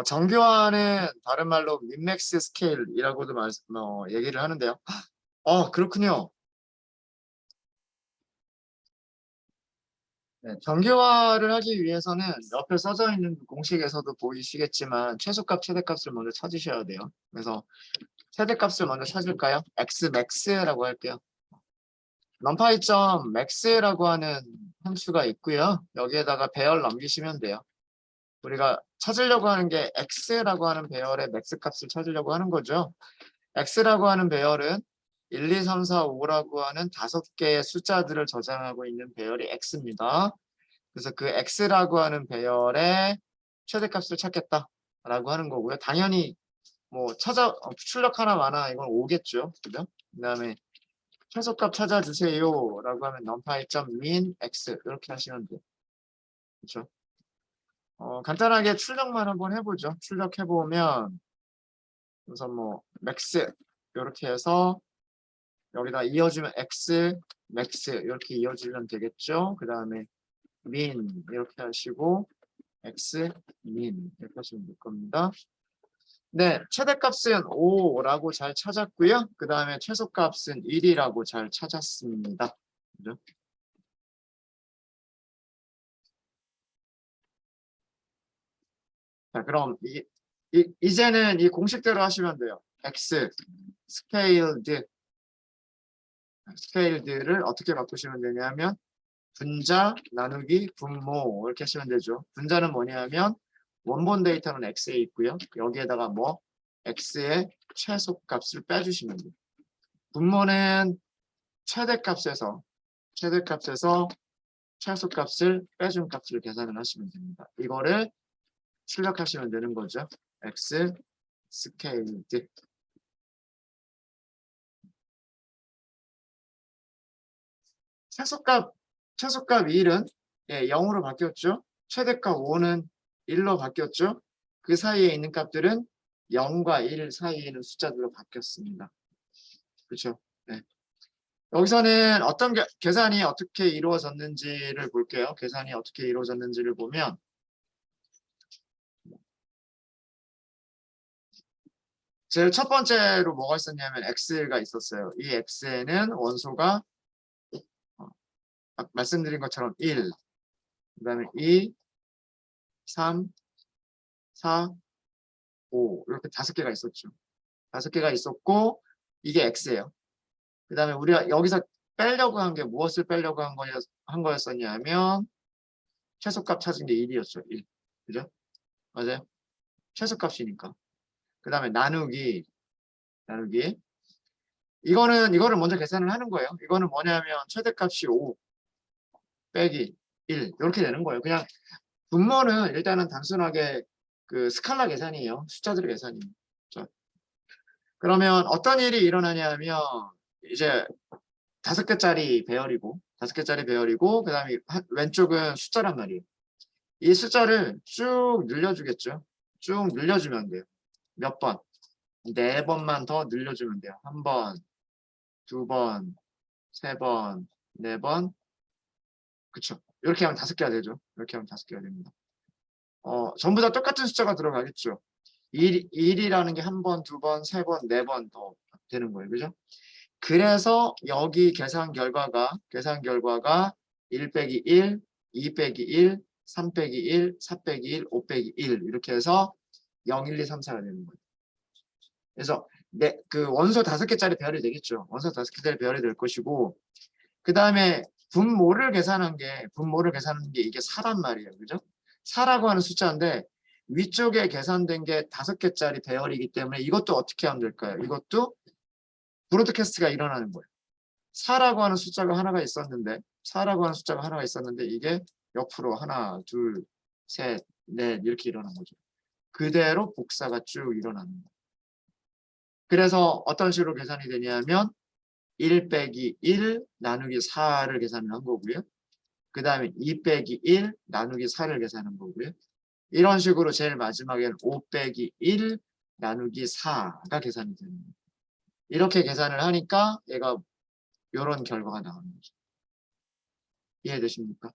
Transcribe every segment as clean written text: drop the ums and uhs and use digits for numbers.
정교화는 다른 말로 민맥스 스케일이라고도 얘기를 하는데요. 그렇군요. 네, 정교화를 하기 위해서는 옆에 써져 있는 공식에서도 보이시겠지만 최소값, 최대값을 먼저 찾으셔야 돼요. 그래서 최대값을 먼저 찾을까요? xmax라고 할게요. numpy.max라고 하는 함수가 있고요. 여기에다가 배열 넘기시면 돼요. 우리가 찾으려고 하는 게 x라고 하는 배열의 max 값을 찾으려고 하는 거죠. x라고 하는 배열은 1, 2, 3, 4, 5라고 하는 5개의 숫자들을 저장하고 있는 배열이 x입니다. 그래서 그 x라고 하는 배열의 최대값을 찾겠다라고 하는 거고요. 당연히 뭐 출력 하나 많아 이건 5겠죠. 그죠? 그다음에 최소값 찾아주세요라고 하면 numpy.min x 이렇게 하시면 돼요. 그렇죠? 간단하게 출력만 한번 해보죠. 출력해보면 우선 뭐 max 이렇게 해서 여기다 이어주면 x, max 이렇게 이어주면 되겠죠. 그 다음에 min 이렇게 하시고 x, min 이렇게 하시면 될 겁니다. 네, 최대값은 5라고 잘 찾았고요. 그 다음에 최소값은 1이라고 잘 찾았습니다. 그죠? 자, 그럼 이제는 이 공식대로 하시면 돼요. x 스케일드를 어떻게 바꾸시면 되냐면 분자 나누기 분모 이렇게 하시면 되죠. 분자는 뭐냐면 원본 데이터는 x에 있고요. 여기에다가 뭐 x의 최소값을 빼주시면 돼요. 분모는 최대값에서 최소값을 빼준 값을 계산을 하시면 됩니다. 이거를 출력하시면 되는 거죠. x 스케일드 최소값 1은 0으로 바뀌었죠. 최대값 5는 1로 바뀌었죠. 그 사이에 있는 값들은 0과 1 사이에 있는 숫자들로 바뀌었습니다. 그렇죠? 네. 여기서는 어떤 계산이 어떻게 이루어졌는지를 볼게요. 계산이 어떻게 이루어졌는지를 보면 제일 첫 번째로 뭐가 있었냐면 x가 있었어요. 이 x에는 원소가 말씀드린 것처럼 1, 그 다음에 2, 3, 4, 5 이렇게 5개가 있었죠. 5개가 있었고 이게 x예요. 그 다음에 우리가 여기서 빼려고 한 게 무엇을 빼려고 한 거였었냐면 최소값 찾은 게 1이었죠. 1. 그죠? 맞아요? 최소값이니까. 그 다음에 나누기 이거를 먼저 계산을 하는 거예요. 이거는 뭐냐면 최대값이 5 빼기 1 이렇게 되는 거예요. 그냥 분모는 일단은 단순하게 그 스칼라 계산이에요. 숫자들의 계산이에요. 그러면 어떤 일이 일어나냐면 이제 5개짜리 배열이고 그 다음에 왼쪽은 숫자란 말이에요. 이 숫자를 쭉 늘려주겠죠. 쭉 늘려주면 돼요. 몇 번? 4번만 더 늘려주면 돼요. 1번, 2번, 3번, 4번. 그쵸. 이렇게 하면 5개가 되죠. 이렇게 하면 5개가 됩니다. 전부 다 똑같은 숫자가 들어가겠죠. 1이라는 게 1번, 2번, 3번, 4번 더 되는 거예요. 그죠? 그래서 여기 계산 결과가 1 빼기 1, 2 빼기 1, 3 빼기 1, 4 빼기 1, 5 빼기 1 이렇게 해서 0, 1, 2, 3, 4가 되는 거예요. 그래서 그 원소 5개짜리 배열이 되겠죠. 원소 5개짜리 배열이 될 것이고 그 다음에 분모를 계산한 게 이게 4란 말이에요. 그죠? 4라고 하는 숫자인데 위쪽에 계산된 게 5개짜리 배열이기 때문에 이것도 어떻게 하면 될까요? 이것도 브로드캐스트가 일어나는 거예요. 4라고 하는 숫자가 하나가 있었는데 이게 옆으로 하나, 둘, 셋, 넷 이렇게 일어난 거죠. 그대로 복사가 쭉 일어나는 거예요. 그래서 어떤 식으로 계산이 되냐면 1 빼기 1 나누기 4를 계산한 거고요. 그 다음에 2 빼기 1 나누기 4를 계산한 거고요. 이런 식으로 제일 마지막에는 5 빼기 1 나누기 4가 계산이 됩니다. 이렇게 계산을 하니까 얘가 이런 결과가 나오는 거죠. 이해되십니까?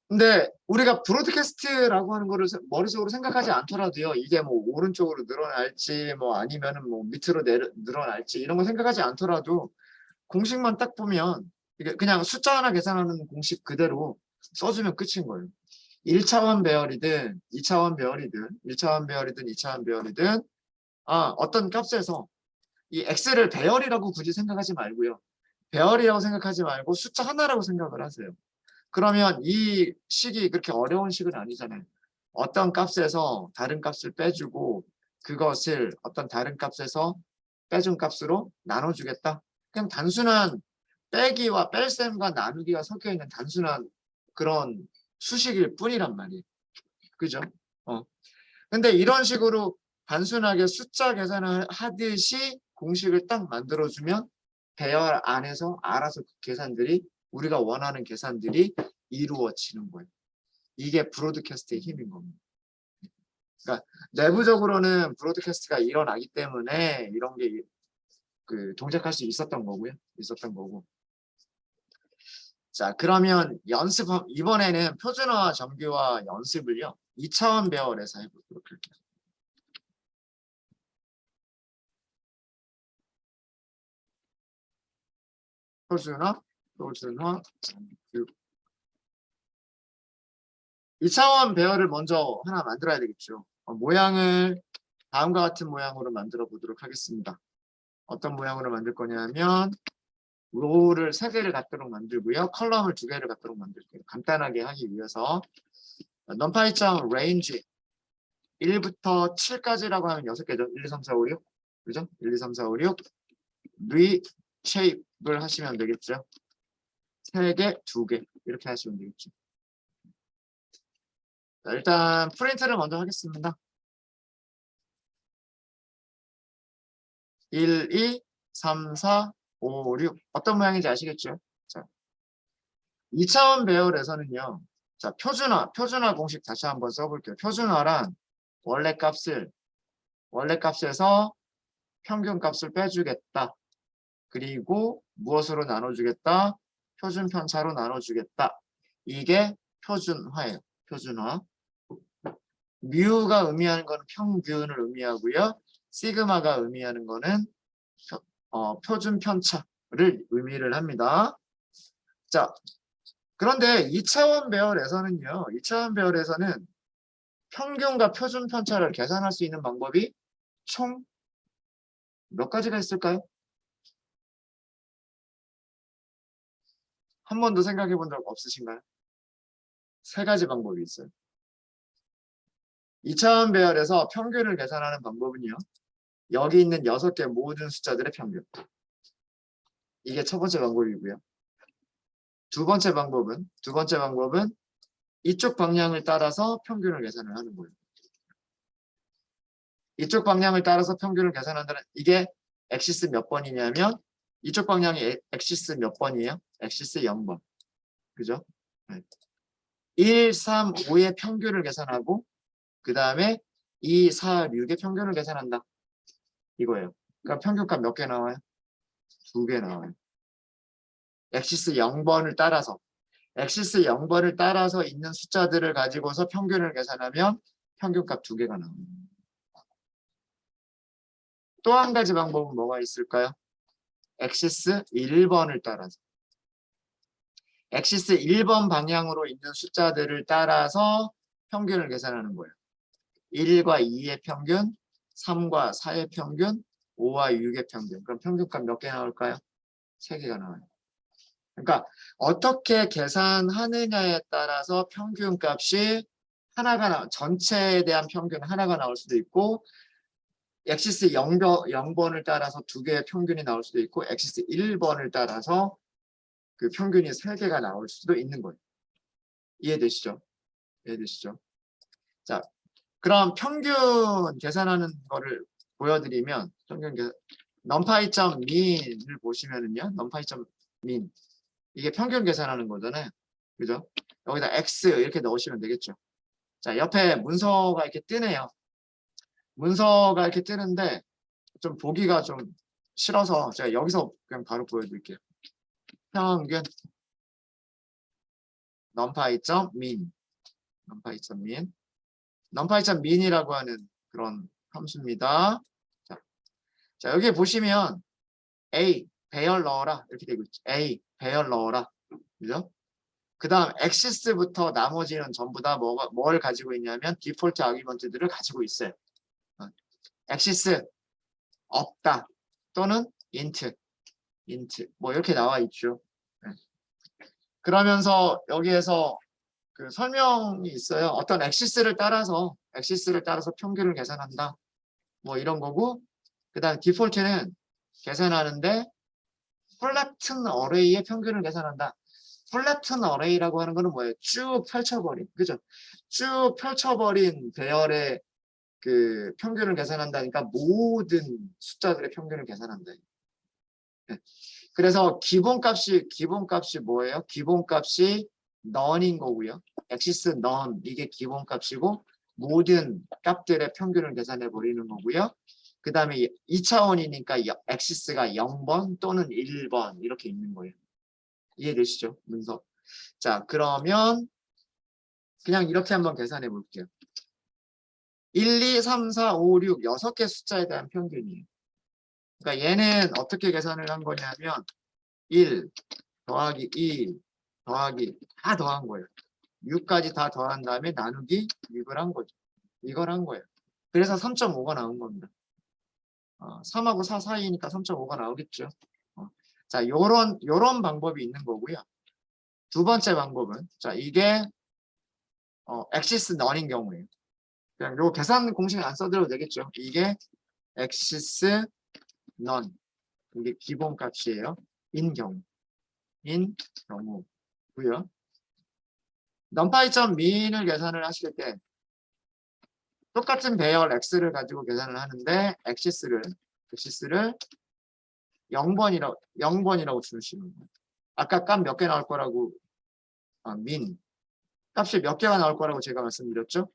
근데 우리가 브로드캐스트라고 하는 거를 머릿속으로 생각하지 않더라도요. 이게 뭐 오른쪽으로 늘어날지 뭐 아니면은 뭐 밑으로 늘어날지 이런 거 생각하지 않더라도 공식만 딱 보면 이게 그냥 숫자 하나 계산하는 공식 그대로 써주면 끝인 거예요. 1차원 배열이든 2차원 배열이든 1차원 배열이든 2차원 배열이든 어떤 값에서 이 x를 배열이라고 굳이 생각하지 말고요. 배열이라고 생각하지 말고 숫자 하나라고 생각을 하세요. 그러면 이 식이 그렇게 어려운 식은 아니잖아요. 어떤 값에서 다른 값을 빼주고 그것을 어떤 다른 값에서 빼준 값으로 나눠주겠다. 그냥 단순한 빼기와 뺄셈과 나누기가 섞여 있는 단순한 그런 수식일 뿐이란 말이에요. 그죠? 근데 이런 식으로 단순하게 숫자 계산을 하듯이 공식을 딱 만들어주면 배열 안에서 알아서 그 계산들이 우리가 원하는 계산들이 이루어지는 거예요. 이게 브로드캐스트의 힘인 겁니다. 그러니까 내부적으로는 브로드캐스트가 일어나기 때문에 이런 게 동작할 수 있었던 거고요. 있었던 거고. 자, 그러면 이번에는 표준화 정규화 연습을요. 2차원 배열에서 해보도록 할게요. 표준화, 정규. 2차원 배열을 먼저 하나 만들어야 되겠죠. 모양을 다음과 같은 모양으로 만들어 보도록 하겠습니다. 어떤 모양으로 만들 거냐면 로우를 3개를 갖도록 만들고요. 컬럼을 2개를 갖도록 만들게요. 간단하게 하기 위해서 numpy.range 1부터 7까지라고 하면 6개죠. 1, 2, 3, 4, 5, 6. 그죠? 1, 2, 3, 4, 5, 6. reshape을 하시면 되겠죠. 3개, 2개 이렇게 하시면 되겠죠. 자, 일단 프린트를 먼저 하겠습니다. 1, 2, 3, 4, 5, 6 어떤 모양인지 아시겠죠? 자, 2차원 배열에서는요. 자, 표준화 공식 다시 한번 써볼게요. 표준화란 원래 값에서 평균 값을 빼주겠다. 그리고 무엇으로 나눠주겠다? 표준 편차로 나눠주겠다. 이게 표준화예요. 표준화. 뮤가 의미하는 거는 평균을 의미하고요. 시그마가 의미하는 거는 표준 편차를 의미를 합니다. 자, 그런데 2차원 배열에서는요. 2차원 배열에서는 평균과 표준 편차를 계산할 수 있는 방법이 총 몇 가지가 있을까요? 한 번도 생각해 본 적 없으신가요? 3가지 방법이 있어요. 2차원 배열에서 평균을 계산하는 방법은요. 여기 있는 6개 모든 숫자들의 평균. 이게 첫 번째 방법이고요. 두 번째 방법은 이쪽 방향을 따라서 평균을 계산을 하는 거예요. 이쪽 방향을 따라서 평균을 계산한다는 이게 엑시스 몇 번이냐면 이쪽 방향이 엑시스 몇 번이에요? 엑시스 0번. 그죠? 1, 3, 5의 평균을 계산하고 그 다음에 2, 4, 6의 평균을 계산한다. 이거예요. 그러니까 평균값 몇 개 나와요? 2개 나와요. 엑시스 0번을 따라서 있는 숫자들을 가지고서 평균을 계산하면 평균값 2개가 나옵니다. 또 한 가지 방법은 뭐가 있을까요? 엑시스 1번을 따라서. 엑시스 1번 방향으로 있는 숫자들을 따라서 평균을 계산하는 거예요. 1과 2의 평균, 3과 4의 평균, 5와 6의 평균. 그럼 평균값 몇 개 나올까요? 3개가 나와요. 그러니까 어떻게 계산하느냐에 따라서 평균값이 전체에 대한 평균 하나가 나올 수도 있고 엑시스 0번을 따라서 2개의 평균이 나올 수도 있고 엑시스 1번을 따라서 그 평균이 3개가 나올 수도 있는 거예요. 이해되시죠? 자, 그럼 평균 계산하는 거를 보여드리면 numpy.mean을 보시면은요. numpy.mean 이게 평균 계산하는 거잖아요. 그죠? 여기다 x 이렇게 넣으시면 되겠죠. 자, 옆에 문서가 이렇게 뜨네요. 문서가 이렇게 뜨는데 좀 보기가 좀 싫어서 제가 여기서 그냥 바로 보여드릴게요. 평균 numpy.min numpy.min numpy.min이라고 하는 그런 함수입니다. 자, 여기 보시면 A 배열 넣어라 이렇게 되고 있죠. A 배열 넣어라. 그죠? 그 다음 axis부터 나머지는 전부 다 뭘 가지고 있냐면 디폴트 아규먼트들을 가지고 있어요. axis 없다 또는 int 뭐 이렇게 나와 있죠. 네. 그러면서 여기에서 그 설명이 있어요. 어떤 axis를 따라서 평균을 계산한다. 뭐 이런 거고 그 다음 디폴트는 계산하는데 플래튼 어레이의 평균을 계산한다. 플래튼 어레이라고 하는 거는 뭐예요? 쭉 펼쳐버린, 그죠? 쭉 펼쳐버린 배열의 그 평균을 계산한다니까 모든 숫자들의 평균을 계산한다. 네. 그래서 기본값이 뭐예요? 기본값이 none인 거고요. axis none 이게 기본값이고 모든 값들의 평균을 계산해 버리는 거고요. 그 다음에 2차원이니까 axis가 0번 또는 1번 이렇게 있는 거예요. 이해되시죠? 문서. 자, 그러면 그냥 이렇게 한번 계산해 볼게요. 1, 2, 3, 4, 5, 6, 6개 숫자에 대한 평균이에요. 그러니까 얘는 어떻게 계산을 한 거냐면 1 더하기 2 더하기 다 더한 거예요. 6까지 다 더한 다음에 나누기 6을 한 거죠. 이걸 한 거예요. 그래서 3.5가 나온 겁니다. 3하고 4 사이니까 3.5가 나오겠죠. 자, 요런 방법이 있는 거고요. 두 번째 방법은 자, 이게 axis none인 경우에요. 그냥 요 계산 공식 안 써드려도 되겠죠. 이게 axis none. 이게 기본값이에요. 인 경우고요. numpy.min을 계산을 하실 때 똑같은 배열 x를 가지고 계산을 하는데 axis를 0번이라고 주시는 거예요. 아까 값 몇 개 나올 거라고 min 값이 몇 개가 나올 거라고 제가 말씀드렸죠?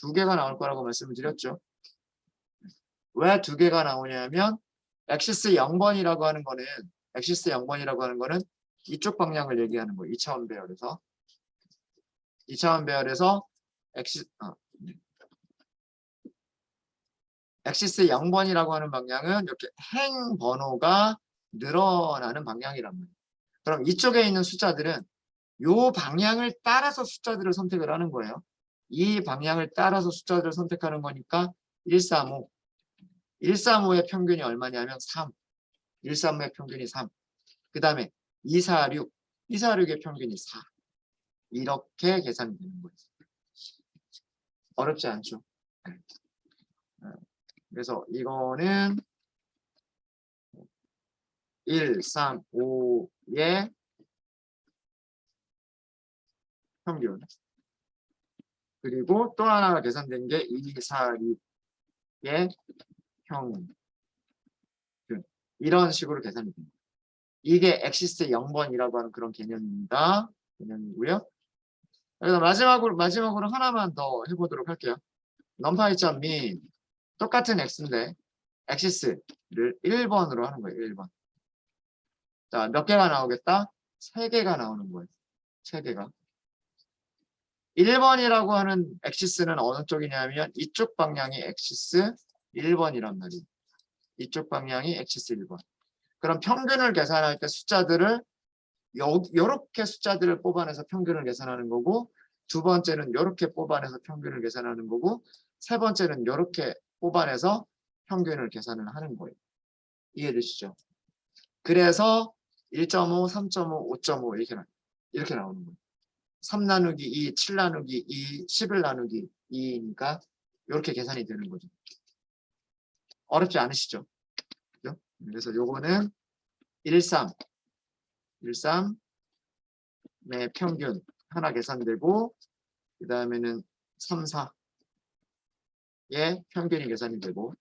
2개가 나올 거라고 말씀을 드렸죠. 왜 2개가 나오냐면 axis 0번이라고 하는 거는 이쪽 방향을 얘기하는 거예요. 2차원 배열에서 axis 0번이라고 하는 방향은 이렇게 행 번호가 늘어나는 방향이란 말이에요. 그럼 이쪽에 있는 숫자들은 이 방향을 따라서 숫자들을 선택을 하는 거예요. 이 방향을 따라서 숫자들을 선택하는 거니까 135. 135의 평균이 얼마냐면 3. 135의 평균이 3. 그 다음에 246. 246의 평균이 4. 이렇게 계산이 되는 거예요. 어렵지 않죠? 그래서 이거는 1, 3, 5의 평균. 그리고 또 하나가 계산된 게 2, 4, 6의 평균. 이런 식으로 계산이 됩니다. 이게 axis 0번이라고 하는 그런 개념이고요. 그래서 마지막으로 하나만 더 해보도록 할게요. numpy.min 똑같은 x인데 axis를 1번으로 하는 거예요. 1번. 자, 몇 개가 나오겠다? 3개가 나오는 거예요. 3개가. 1번이라고 하는 axis는 어느 쪽이냐면 이쪽 방향이 axis 1번이란 말이에요. 이쪽 방향이 axis 1번. 그럼 평균을 계산할 때 숫자들을 요렇게 숫자들을 뽑아내서 평균을 계산하는 거고 두 번째는 요렇게 뽑아내서 평균을 계산하는 거고 세 번째는 요렇게 뽑아내서 평균을 계산을 하는 거예요. 이해되시죠? 그래서 1.5, 3.5, 5.5 이렇게 나오는 거예요. 3 나누기 2, 7 나누기 2, 11 나누기 2니까 이렇게 계산이 되는 거죠. 어렵지 않으시죠? 그죠? 그래서 요거는 13의 평균 하나 계산되고 그 다음에는 3, 4의 평균이 계산이 되고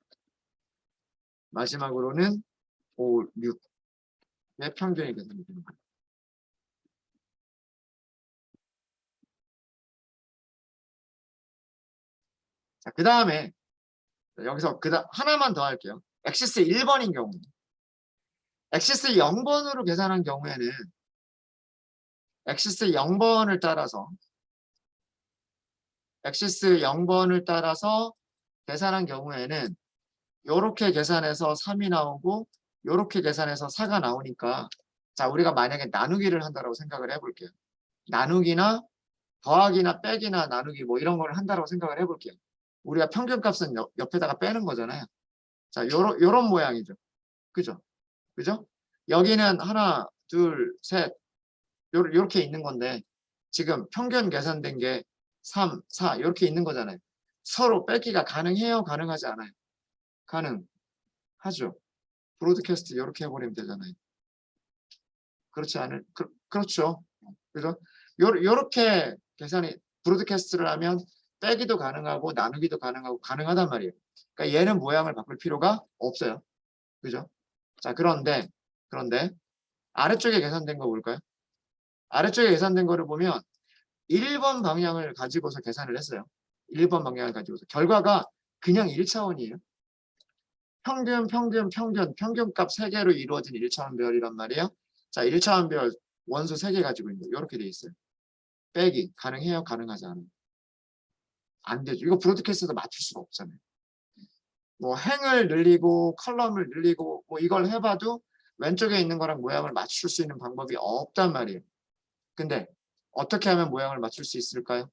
마지막으로는 5, 6의 평균이 계산이 되는 거예요. 자, 그 다음에 여기서 하나만 더 할게요. axis 1번인 경우 axis 0번으로 계산한 경우에는 엑시스 0번을 따라서 엑시스 0번을 따라서 계산한 경우에는 요렇게 계산해서 3이 나오고 요렇게 계산해서 4가 나오니까 자 우리가 만약에 나누기를 한다고 생각을 해볼게요. 나누기나 더하기나 빼기나 나누기 뭐 이런 걸 한다고 생각을 해볼게요. 우리가 평균값은 옆에다가 빼는 거잖아요. 자 요런 모양이죠. 그죠? 그죠? 여기는 하나, 둘, 셋 요렇게 있는 건데 지금 평균 계산된 게 3, 4 이렇게 있는 거잖아요. 서로 빼기가 가능해요? 가능하지 않아요? 가능하죠. 브로드캐스트 이렇게 해버리면 되잖아요. 그렇지 않을 그렇죠. 그죠? 요렇게 계산이 브로드캐스트를 하면 빼기도 가능하고 나누기도 가능하고 가능하단 말이에요. 그러니까 얘는 모양을 바꿀 필요가 없어요. 그죠? 자 그런데 아래쪽에 계산된 거 볼까요? 아래쪽에 계산된 거를 보면 1번 방향을 가지고서 계산을 했어요. 1번 방향을 가지고서 결과가 그냥 1차원이에요. 평균값 3개로 이루어진 1차원 배열이란 말이에요. 자, 1차원 배열 원소 3개 가지고 있는 거 이렇게 돼 있어요. 빼기 가능해요? 가능하지 않아요? 안 되죠. 이거 브로드캐스트도 맞출 수가 없잖아요. 뭐 행을 늘리고 컬럼을 늘리고 뭐 이걸 해봐도 왼쪽에 있는 거랑 모양을 맞출 수 있는 방법이 없단 말이에요. 근데 어떻게 하면 모양을 맞출 수 있을까요?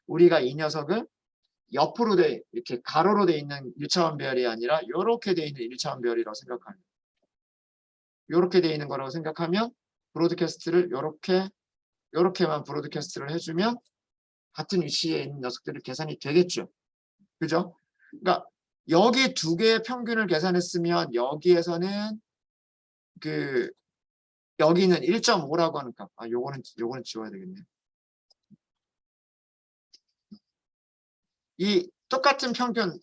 우리가 이 녀석을 옆으로 이렇게 가로로 돼 있는 1차원 배열이 아니라 이렇게 돼 있는 1차원 배열이라고 생각하면 이렇게 돼 있는 거라고 생각하면 브로드캐스트를 요렇게만 브로드캐스트를 해주면 같은 위치에 있는 녀석들이 계산이 되겠죠. 그죠? 그러니까 여기 두 개의 평균을 계산했으면 여기에서는 여기는 1.5라고 하는 값. 요거는 지워야 되겠네. 이 똑같은 평균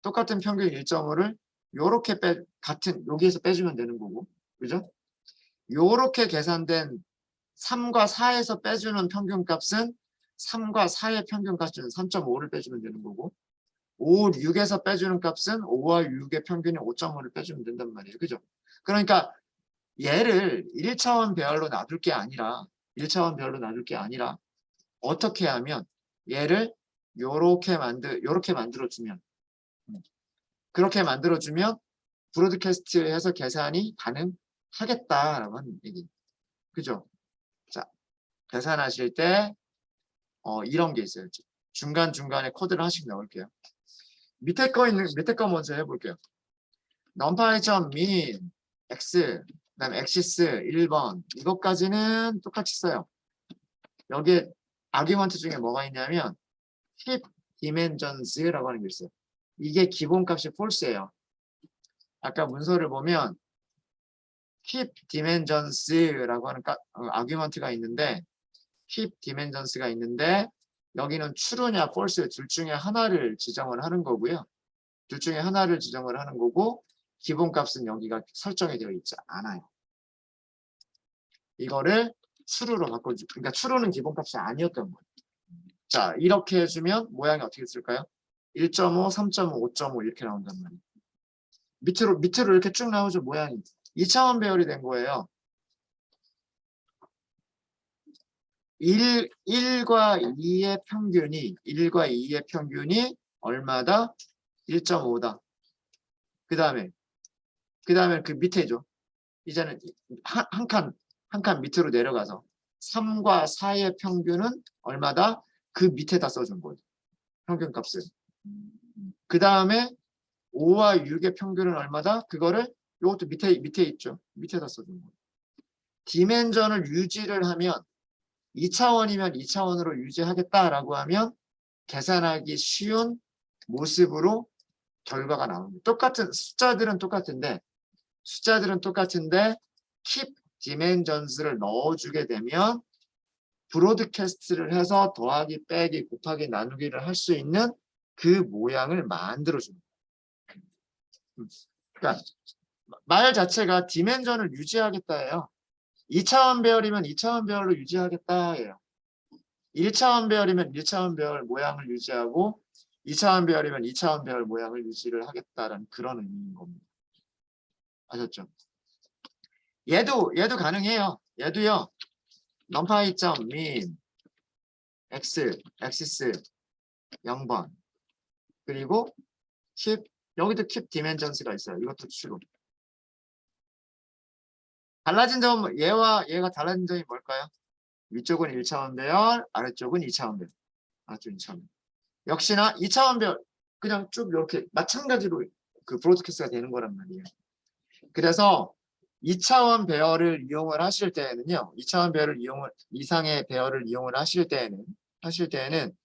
1.5를 요렇게 여기에서 빼주면 되는 거고. 그죠? 요렇게 계산된 3과 4에서 빼주는 평균값은 3과 4의 평균값은 3.5를 빼주면 되는 거고 5, 6에서 빼주는 값은 5와 6의 평균이 5.5를 빼주면 된단 말이에요. 그죠? 그러니까 얘를 1차원 배열로 놔둘 게 아니라 어떻게 하면 얘를 요렇게 만들어주면 그렇게 만들어주면 브로드캐스트에서 계산이 가능하겠다라고 하는 얘기. 그죠? 자, 계산하실 때 이런 게 있어요. 중간중간에 코드를 하나씩 넣을게요. 밑에 거 먼저 해볼게요. numpy.min x 그다음에 엑시스 1번 이것까지는 똑같이 써요. 여기에 아규먼트 중에 뭐가 있냐면 keep dimensions라고 하는 게 있어요. 이게 기본값이 false예요. 아까 문서를 보면 keep dimensions라고 하는 아규먼트가 있는데 keep dimensions가 있는데 여기는 true냐 false 둘 중에 하나를 지정을 하는 거고요. 둘 중에 하나를 지정을 하는 거고 기본값은 여기가 설정이 되어 있지 않아요. 이거를 true로 바꿔주고 그러니까 true는 기본값이 아니었던 거예요. 자 이렇게 해주면 모양이 어떻게 쓸까요? 1.5, 3.5, 5.5 이렇게 나온단 말이에요. 밑으로 이렇게 쭉 나오죠 모양이. 2차원 배열이 된 거예요. 1과 2의 평균이 얼마다? 1.5다. 그 다음에 그 밑에죠. 이제는 한 칸 밑으로 내려가서 3과 4의 평균은 얼마다? 그 밑에다 써준 거예요. 평균값을. 그 다음에 5와 6의 평균은 얼마다? 그거를 이것도 밑에 있죠. 밑에다 써준 거예요. 디멘전을 유지를 하면 2차원이면 2차원으로 유지하겠다라고 하면 계산하기 쉬운 모습으로 결과가 나옵니다. 숫자들은 똑같은데 keep dimensions를 넣어주게 되면 브로드캐스트를 해서 더하기, 빼기, 곱하기, 나누기를 할 수 있는 그 모양을 만들어줍니다. 그러니까 말 자체가 디멘전을 유지하겠다예요. 2차원 배열이면 2차원 배열로 유지하겠다예요. 1차원 배열이면 1차원 배열 모양을 유지하고 2차원 배열이면 2차원 배열 모양을 유지를 하겠다라는 그런 의미인 겁니다. 아셨죠? 얘도 가능해요. 얘도요. numpy 점 min x axis 0번 그리고 keep 여기도 keep dimensions가 있어요. 이것도 true. 달라진 점은 얘와 얘가 달라진 점이 뭘까요? 위쪽은 1차원 배열, 아래쪽은 2차원 배열. 아래쪽 2차원 배열. 역시나 2차원 배열 그냥 쭉 이렇게 마찬가지로 그 브로드캐스트가 되는 거란 말이에요. 그래서 2차원 배열을 이용을 하실 때에는요. 2차원 배열을 이상의 배열을 이용을 하실 때에는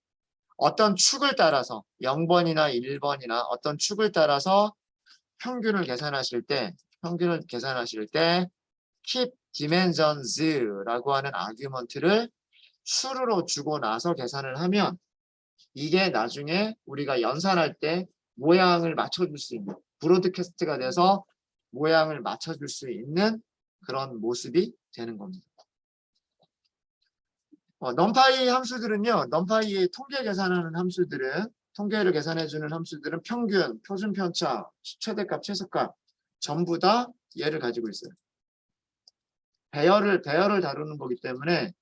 어떤 축을 따라서 0번이나 1번이나 어떤 축을 따라서 평균을 계산하실 때 keep dimensions라고 하는 아규먼트를 수르로 주고 나서 계산을 하면 이게 나중에 우리가 연산할 때 모양을 맞춰줄 수 있는 브로드캐스트가 돼서 모양을 맞춰줄 수 있는 그런 모습이 되는 겁니다. numpy 함수들은요. numpy의 통계 계산하는 함수들은 통계를 계산해주는 함수들은 평균, 표준 편차, 최대값, 최소값 전부 다 얘를 가지고 있어요. 배열을 다루는 거기 때문에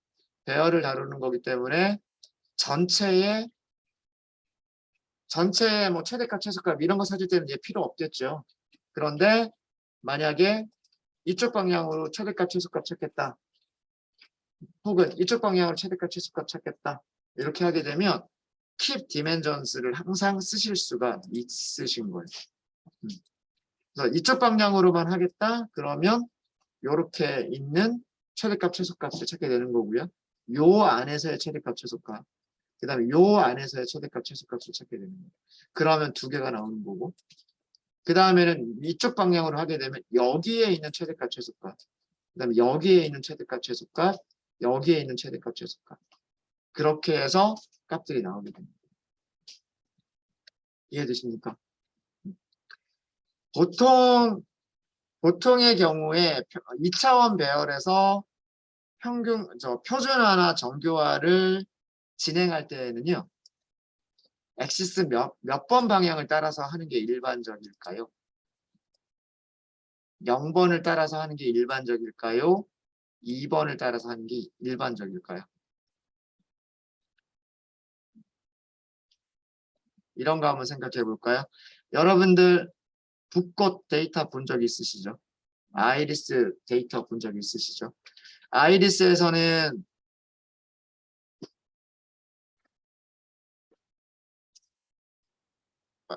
전체의 뭐 최대값, 최소값 이런 거 찾을 때는 얘 필요 없겠죠. 그런데 만약에 이쪽 방향으로 최대값, 최소값 찾겠다. 혹은 이쪽 방향으로 최대값, 최소값 찾겠다. 이렇게 하게 되면 keep dimensions를 항상 쓰실 수가 있으신 거예요. 그래서 이쪽 방향으로만 하겠다. 그러면 이렇게 있는 최대값, 최소값을 찾게 되는 거고요. 요 안에서의 최대값, 최소값. 그 다음에 요 안에서의 최대값, 최소값을 찾게 되는 거예요. 그러면 두 개가 나오는 거고. 그 다음에는 이쪽 방향으로 하게 되면 여기에 있는 최대값, 최소값. 그 다음에 여기에 있는 최대값, 최소값. 여기에 있는 최대값, 최소값. 그렇게 해서 값들이 나오게 됩니다. 이해되십니까? 보통의 경우에 2차원 배열에서 표준화나 정교화를 진행할 때는요. 엑시스 몇 번 방향을 따라서 하는 게 일반적일까요? 0번을 따라서 하는 게 일반적일까요? 2번을 따라서 하는 게 일반적일까요? 이런 거 한번 생각해 볼까요? 여러분들 붓꽃 데이터 본 적 있으시죠? 아이리스 데이터 본 적 있으시죠? 아이리스에서는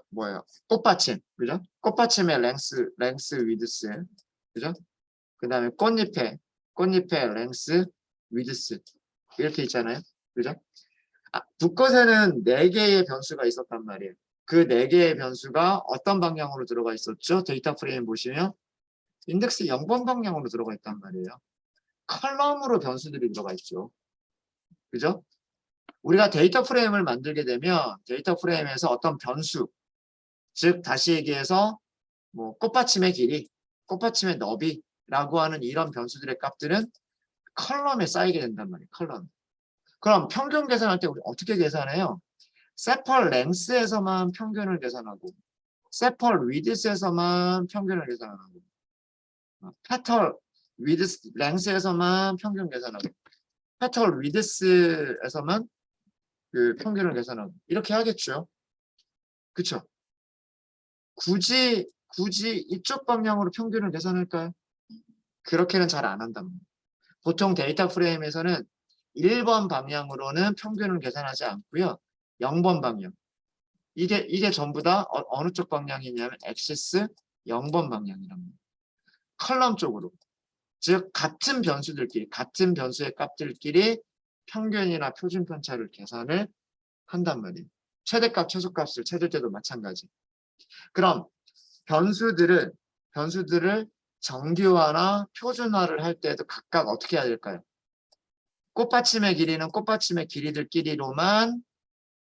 뭐예요? 꽃받침, 그죠? 꽃받침의 랭스, 위드스, 그죠? 그 다음에 꽃잎의 랭스, 위드스 이렇게 있잖아요, 그죠? 붓꽃에는 4개의 변수가 있었단 말이에요. 그 4개의 변수가 어떤 방향으로 들어가 있었죠? 데이터 프레임 보시면 인덱스 0번 방향으로 들어가 있단 말이에요. 컬럼으로 변수들이 들어가 있죠. 그죠? 우리가 데이터 프레임을 만들게 되면 데이터 프레임에서 어떤 변수, 즉 다시 얘기해서 뭐 꽃받침의 길이, 꽃받침의 너비라고 하는 이런 변수들의 값들은 컬럼에 쌓이게 된단 말이에요. 컬럼. 그럼 평균 계산할 때 우리 어떻게 계산해요? 세펄 랭스에서만 평균을 계산하고 세펄 위드스에서만 평균을 계산하고 페털 위드스 랭스에서만 평균 계산하고 페털 위드스에서만 그 평균을 계산하고 이렇게 하겠죠. 그쵸? 굳이 이쪽 방향으로 평균을 계산할까요? 그렇게는 잘 안 한단 말이에요. 보통 데이터 프레임에서는 1번 방향으로는 평균을 계산하지 않고요. 0번 방향. 이게 전부 다 어느 쪽 방향이냐면 액시스 0번 방향이랍니다. 컬럼 쪽으로. 즉 같은 변수들끼리 같은 변수의 값들끼리 평균이나 표준 편차를 계산을 한단 말이에요. 최대값, 최소값을 찾을 때도 마찬가지. 그럼 변수들을 정규화나 표준화를 할 때도 각각 어떻게 해야 될까요? 꽃받침의 길이는 꽃받침의 길이들끼리로만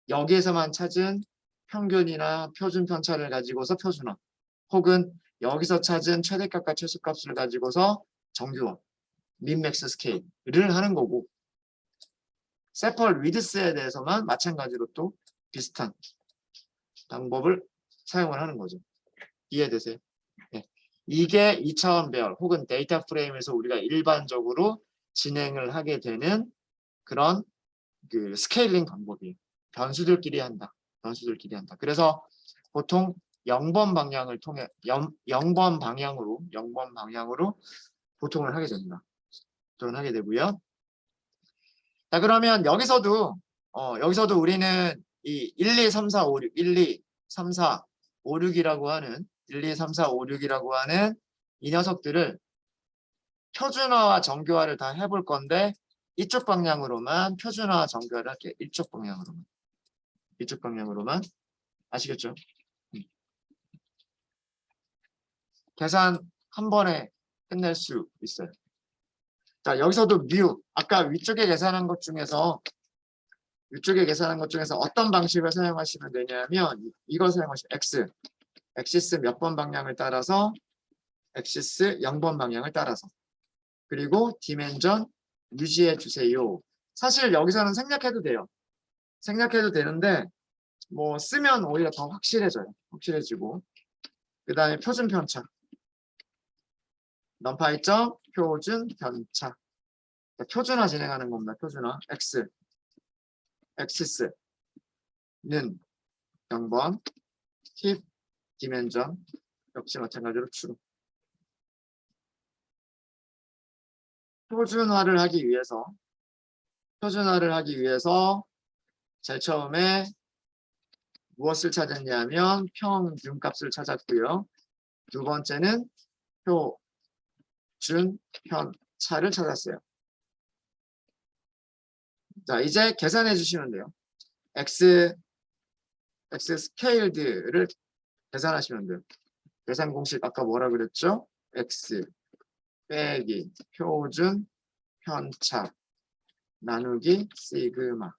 여기에서만 찾은 평균이나 표준 편차를 가지고서 표준화 혹은 여기서 찾은 최대값과 최소값을 가지고서 정규화 민맥스 스케일을 하는 거고 세펄 위드스에 대해서만 마찬가지로 또 비슷한 방법을 사용을 하는 거죠. 이해되세요? 네. 이게 2차원 배열 혹은 데이터 프레임에서 우리가 일반적으로 진행을 하게 되는 그런 그 스케일링 방법이에요. 변수들끼리 한다. 변수들끼리 한다. 그래서 보통 0번 방향을 통해 0번 방향으로 보통을 하게 됩니다. 보통을 하게 되고요. 자, 그러면 여기서도 우리는 이 1, 2, 3, 4, 5, 6, 1, 2, 3, 4, 5, 6이라고 하는 1, 2, 3, 4, 5, 6이라고 하는 이 녀석들을 표준화와 정교화를 다 해볼 건데 이쪽 방향으로만 표준화와 정교화를 할게요. 이쪽 방향으로만 아시겠죠? 계산 한 번에 끝낼 수 있어요. 자, 여기서도 아까 위쪽에 계산한 것 중에서 어떤 방식을 사용하시면 되냐면 이걸 사용하시면 엑시스 몇 번 방향을 따라서 엑시스 0번 방향을 따라서 그리고 디멘전 유지해 주세요. 사실 여기서는 생략해도 돼요. 생략해도 되는데 뭐 쓰면 오히려 더 확실해지고 그 다음에 표준 편차 넘파이점 표준 편차 표준화 진행하는 겁니다. 표준화 엑시스는 0번 팁 디멘전 역시 마찬가지로 true. 표준화를 하기 위해서 제일 처음에 무엇을 찾았냐면 평균값을 찾았고요. 두 번째는 표준 편차를 찾았어요. 자, 이제 계산해 주시면 돼요. x 스케일드를 계산하시면 돼요. 계산 공식 아까 뭐라 그랬죠? x 빼기 표준 편차 나누기 시그마.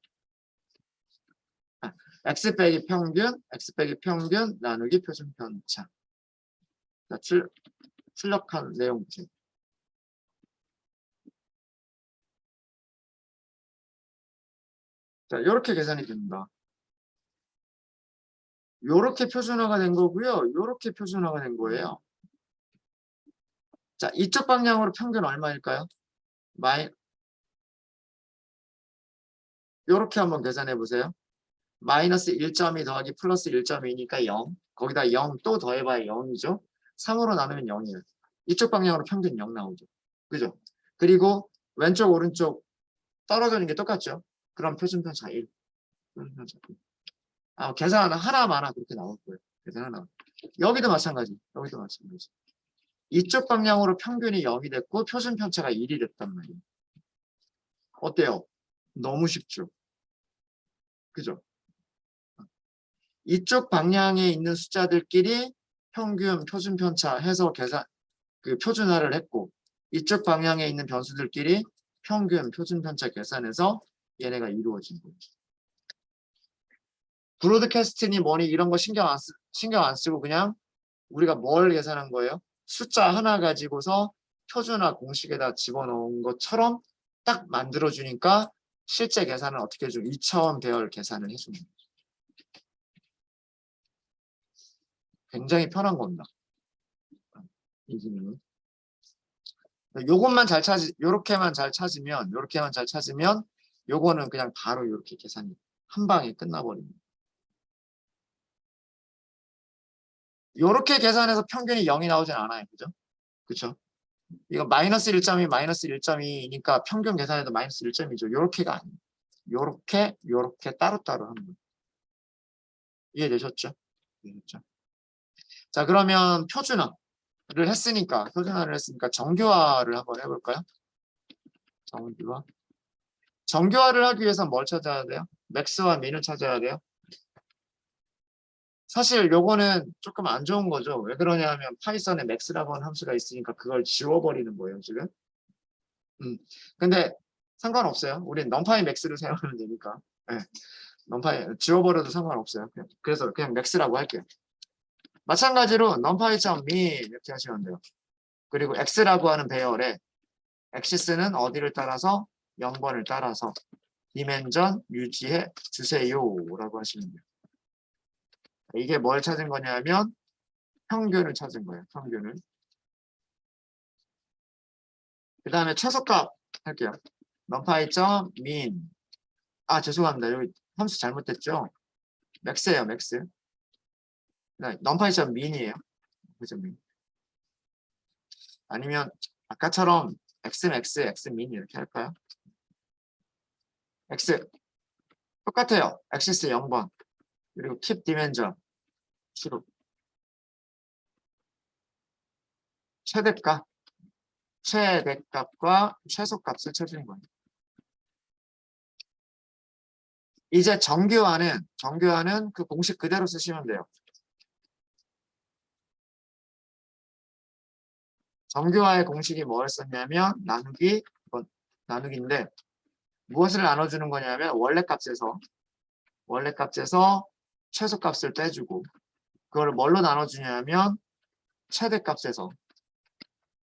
x 빼기 평균 나누기 표준 편차. 자, 출력한 내용들. 자, 이렇게 계산이 됩니다. 이렇게 표준화가 된 거고요. 이렇게 표준화가 된 거예요. 자, 이쪽 방향으로 평균 얼마일까요? 이렇게 한번 계산해 보세요. 마이너스 1.2 더하기 플러스 1.2니까 0. 거기다 0 또 더해봐야 0이죠. 3으로 나누면 0이에요. 이쪽 방향으로 평균 0 나오죠. 그죠? 그리고 왼쪽 오른쪽 떨어지는 게 똑같죠. 그럼 표준편차 1. 계산 하나마나 그렇게 나올 거예요. 계산 하나. 여기도 마찬가지. 이쪽 방향으로 평균이 0이 됐고 표준편차가 1이 됐단 말이에요. 어때요? 너무 쉽죠? 그죠? 이쪽 방향에 있는 숫자들끼리 평균, 표준편차 해서 표준화를 했고 이쪽 방향에 있는 변수들끼리 평균, 표준편차 계산해서 얘네가 이루어진 거예요. 브로드캐스트니 뭐니 이런 거 신경 안 쓰고 그냥 우리가 뭘 계산한 거예요? 숫자 하나 가지고서 표준화 공식에다 집어넣은 것처럼 딱 만들어주니까 실제 계산은 어떻게 해주면 2차원 배열 계산을 해주는 거예요. 굉장히 편한 겁니다. 이 기능은. 요것만 요렇게만 잘 찾으면 요거는 그냥 바로 이렇게 계산이 한 방에 끝나버립니다. 요렇게 계산해서 평균이 0이 나오진 않아요. 그죠? 그쵸? 이거 마이너스 1.2니까 평균 계산해도 마이너스 1.2죠. 요렇게가 아니에요. 요렇게 따로따로 하는 거예요. 이해되셨죠? 자, 그러면 표준화를 했으니까 정교화를 한번 해볼까요? 정교화를 하기 위해서 뭘 찾아야 돼요? 맥스와 민을 찾아야 돼요. 사실 요거는 조금 안 좋은 거죠. 왜 그러냐면 파이썬에 max라고 하는 함수가 있으니까 그걸 지워버리는 거예요, 지금. 근데 상관없어요. 우린 numpy max를 사용하면 되니까. 네. numpy 지워버려도 상관없어요. 그래서 그냥 max라고 할게요. 마찬가지로 numpy.min 이렇게 하시면 돼요. 그리고 x라고 하는 배열에 엑시스는 어디를 따라서 0번을 따라서 디멘전 유지해 주세요 라고 하시면 돼요. 이게 뭘 찾은 거냐면 평균을 찾은 거예요. 평균을. 그 다음에 최소값 할게요. numpy.min. 아, 죄송합니다. 여기 함수 잘못됐죠? max예요, max. numpy.min이에요. min. 아니면 아까처럼 xmax, xmin 이렇게 할까요? x 똑같아요. axis 0번. 그리고 keep dimension true. 최대값과 최소값을 쳐주는 거예요. 이제 정규화는 그 공식 그대로 쓰시면 돼요. 정규화의 공식이 뭐였었냐면 나누기인데 무엇을 나눠주는 거냐면 원래값에서 최소값을 빼주고 그걸 뭘로 나눠주냐면 최대값에서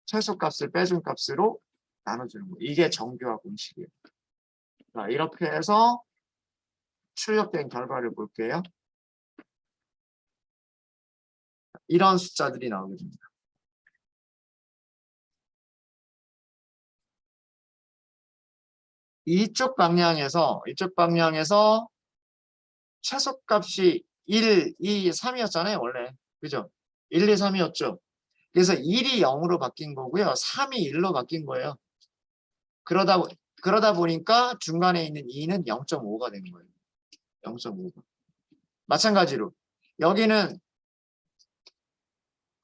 최소값을 빼준 값으로 나눠주는 거예요. 이게 정규화 공식이에요. 자, 이렇게 해서 출력된 결과를 볼게요. 이런 숫자들이 나오게 됩니다. 이쪽 방향에서 최소값이 1, 2, 3이었잖아요, 원래. 그죠? 1, 2, 3이었죠. 그래서 1이 0으로 바뀐 거고요. 3이 1로 바뀐 거예요. 그러다 보니까 중간에 있는 2는 0.5가 된 거예요. 0.5가. 마찬가지로 여기는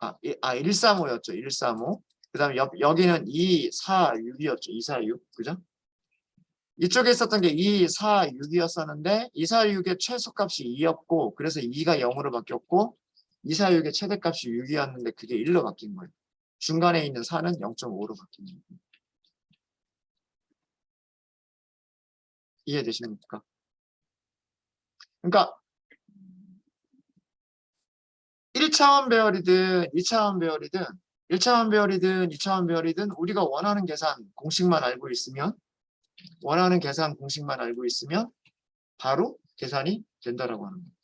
135였죠. 135. 그다음에 여기는 2, 4, 6이었죠. 2, 4, 6. 그죠? 이쪽에 있었던 게 2, 4, 6이었었는데 2, 4, 6의 최소값이 2였고 그래서 2가 0으로 바뀌었고 2, 4, 6의 최대값이 6이었는데 그게 1로 바뀐 거예요. 중간에 있는 4는 0.5로 바뀐 거예요. 이해되십니까? 그러니까 1차원 배열이든 2차원 배열이든 1차원 배열이든 2차원 배열이든 우리가 원하는 계산 공식만 알고 있으면 바로 계산이 된다라고 하는 거예요.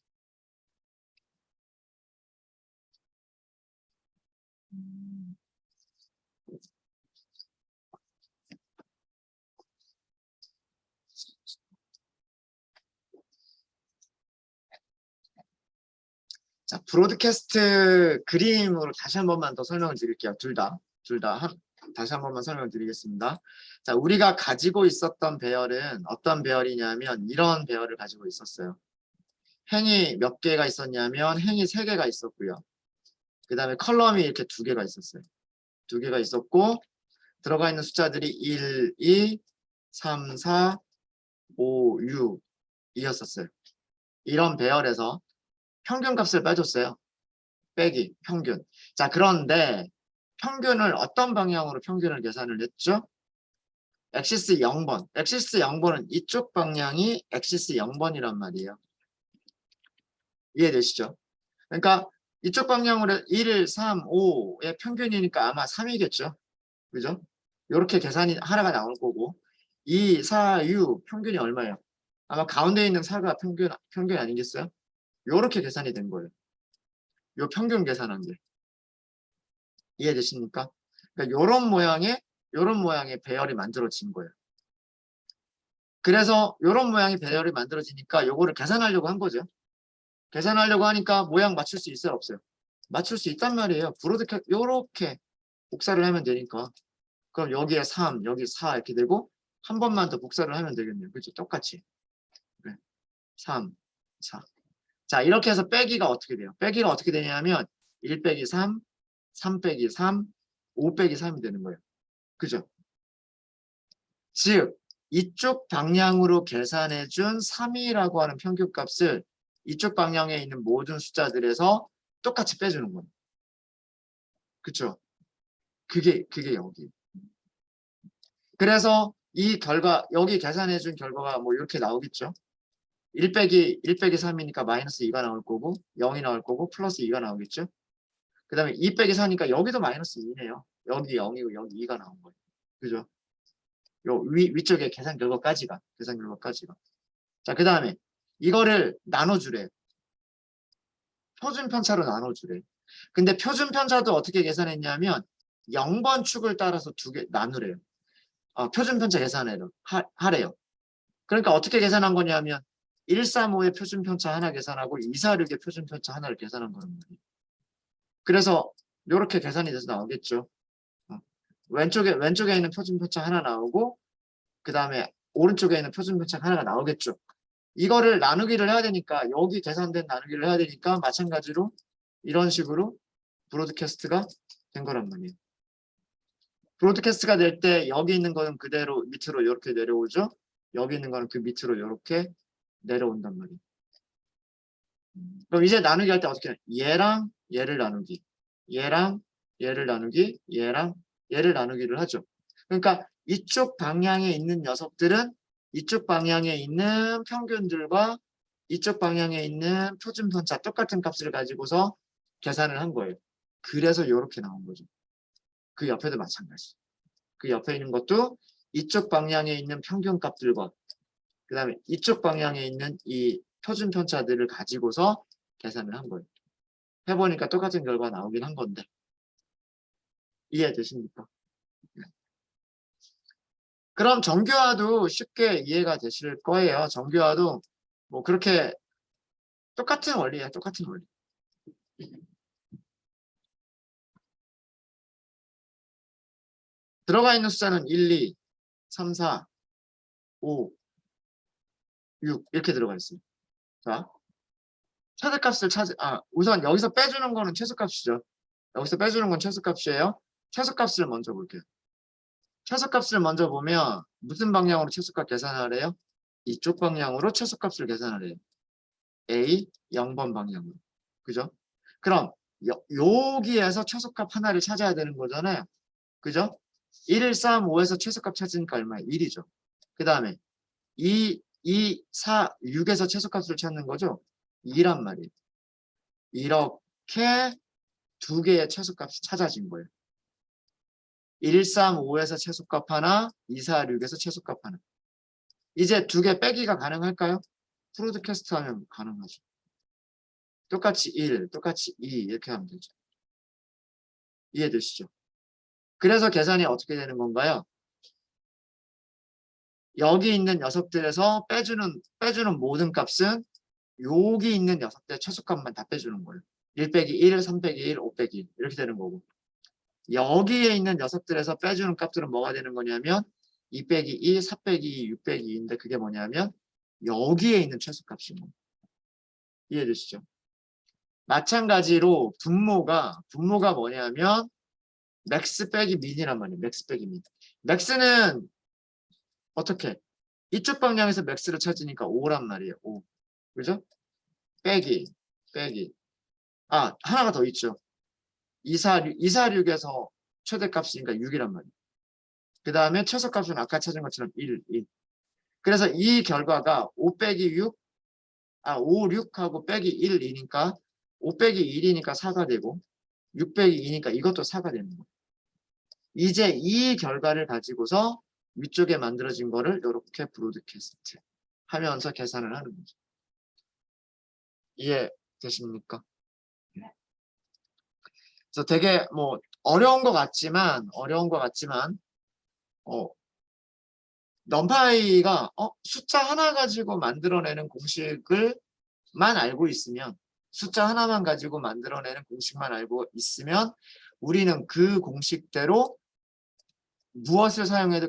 자, 브로드캐스트 그림으로 다시 한 번만 더 설명을 드릴게요. 둘 다 다시 한 번만 설명을 드리겠습니다. 자, 우리가 가지고 있었던 배열은 어떤 배열이냐면 이런 배열을 가지고 있었어요. 행이 몇 개가 있었냐면 행이 3개가 있었고요. 그 다음에 컬럼이 이렇게 2개가 있었어요. 2개가 있었고 들어가 있는 숫자들이 1, 2, 3, 4, 5, 6 이었었어요. 이런 배열에서 평균값을 빼줬어요. 빼기, 평균. 자, 그런데 평균을 어떤 방향으로 평균을 계산을 했죠? 엑시스 0번. 엑시스 0번은 이쪽 방향이 엑시스 0번이란 말이에요. 이해되시죠? 그러니까 이쪽 방향으로 1, 3, 5의 평균이니까 아마 3이겠죠? 그죠? 이렇게 계산이 하나가 나올 거고 2, 4, 6 평균이 얼마예요? 아마 가운데 있는 4가 평균 아니겠어요? 이렇게 계산이 된 거예요. 요 평균 계산한 게. 이해되십니까? 그러니까 요런 모양의 배열이 만들어진 거예요. 그래서 요런 모양의 배열이 만들어지니까 요거를 계산하려고 한 거죠. 계산하려고 하니까 모양 맞출 수 있어요, 없어요? 맞출 수 있단 말이에요. 요렇게 복사를 하면 되니까. 그럼 여기에 3, 여기 4 이렇게 되고 한 번만 더 복사를 하면 되겠네요. 그렇죠? 똑같이. 네. 3, 4. 자, 이렇게 해서 빼기가 어떻게 돼요? 빼기가 어떻게 되냐면 1 빼기 3, 3 빼기 3, 5 빼기 3이 되는 거예요. 그죠? 즉 이쪽 방향으로 계산해준 3이라고 하는 평균값을 이쪽 방향에 있는 모든 숫자들에서 똑같이 빼주는 거예요. 그쵸? 그게 여기. 그래서 이 결과, 여기 계산해준 결과가 뭐 이렇게 나오겠죠? 1 빼기 3이니까 마이너스 2가 나올 거고 0이 나올 거고 플러스 2가 나오겠죠? 그 다음에 2 빼기 4니까 여기도 마이너스 2네요. 여기 0이고 여기 2가 나온 거예요. 그죠? 요 위쪽에 계산 결과까지가. 자, 그 다음에 이거를 나눠주래요. 표준 편차로 나눠주래. 근데 표준 편차도 어떻게 계산했냐면 0번 축을 따라서 두 개 나누래요. 표준 편차 계산해요. 하래요. 그러니까 어떻게 계산한 거냐면 135의 표준 편차 하나 계산하고 246의 표준 편차 하나를 계산한 거란 말이에요. 그래서 이렇게 계산이 돼서 나오겠죠. 왼쪽에 있는 표준 편차 하나 나오고 그 다음에 오른쪽에 있는 표준 편차 하나가 나오겠죠. 이거를 나누기를 해야 되니까 여기 계산된 나누기를 해야 되니까 마찬가지로 이런 식으로 브로드캐스트가 된 거란 말이에요. 브로드캐스트가 될 때 여기 있는 거는 그대로 밑으로 이렇게 내려오죠. 여기 있는 거는 그 밑으로 이렇게 내려온단 말이에요. 그럼 이제 나누기 할 때 어떻게 해? 얘랑 얘를 나누기, 얘랑 얘를 나누기, 얘랑 얘를 나누기를 하죠. 그러니까 이쪽 방향에 있는 녀석들은 이쪽 방향에 있는 평균들과 이쪽 방향에 있는 표준 편차 똑같은 값을 가지고서 계산을 한 거예요. 그래서 이렇게 나온 거죠. 그 옆에도 마찬가지. 그 옆에 있는 것도 이쪽 방향에 있는 평균 값들과 그 다음에 이쪽 방향에 있는 이 표준 편차들을 가지고서 계산을 한 거예요. 해보니까 똑같은 결과 나오긴 한 건데 이해되십니까? 네. 그럼 정규화도 쉽게 이해가 되실 거예요. 정규화도 뭐 그렇게 똑같은 원리예요. 똑같은 원리. 들어가 있는 숫자는 1, 2, 3, 4, 5, 6 이렇게 들어가 있어요. 자, 최대값을 우선 여기서 빼주는 거는 최소값이죠. 여기서 빼주는 건 최소값이에요. 최소값을 먼저 볼게요. 최소값을 먼저 보면 무슨 방향으로 최소값 계산하래요? 이쪽 방향으로 최소값을 계산하래요. A 0번 방향으로. 그죠? 그럼 여기에서 최소값 하나를 찾아야 되는 거잖아요. 그죠? 1, 3, 5에서 최소값 찾으니까 얼마예요? 1이죠. 그 다음에 2, 4, 6에서 최소값을 찾는 거죠? 2란 말이에요. 이렇게 두 개의 최소값이 찾아진 거예요. 1, 3, 5에서 최소값 하나, 2, 4, 6에서 최소값 하나. 이제 두 개 빼기가 가능할까요? 브로드캐스트 하면 가능하죠. 똑같이 1, 똑같이 2 이렇게 하면 되죠. 이해되시죠? 그래서 계산이 어떻게 되는 건가요? 여기 있는 녀석들에서 빼주는 모든 값은 여기 있는 녀석들의 최소값만 다 빼주는 거예요. 1 빼기 1, 3 빼기 1, 5 빼기 1 이렇게 되는 거고 여기에 있는 녀석들에서 빼주는 값들은 뭐가 되는 거냐면 2 빼기 2, 4 빼기 2, 6 빼기 2인데 그게 뭐냐면 여기에 있는 최소값인 거예요. 이해되시죠? 마찬가지로 분모가 뭐냐면 맥스 빼기 민이란 말이에요. 맥스 빼기 민. 맥스는 어떻게? 이쪽 방향에서 맥스를 찾으니까 5란 말이에요. 5. 그죠? 빼기. 하나가 더 있죠. 246에서 최대값이니까 6이란 말이에요. 그 다음에 최소값은 아까 찾은 것처럼 1. 그래서 이 결과가 5 빼기 6, 5, 6하고 빼기 1, 2니까 5 빼기 1이니까 4가 되고 6 빼기 2니까 이것도 4가 되는 거예요. 이제 이 결과를 가지고서 위쪽에 만들어진 거를 이렇게 브로드캐스트 하면서 계산을 하는 거죠. 이해되십니까? 그래서 되게 뭐 어려운 것 같지만 넘파이가 숫자 하나 가지고 만들어내는 공식을 알고 있으면 숫자 하나만 가지고 만들어내는 공식만 알고 있으면 우리는 그 공식대로 무엇을 사용해도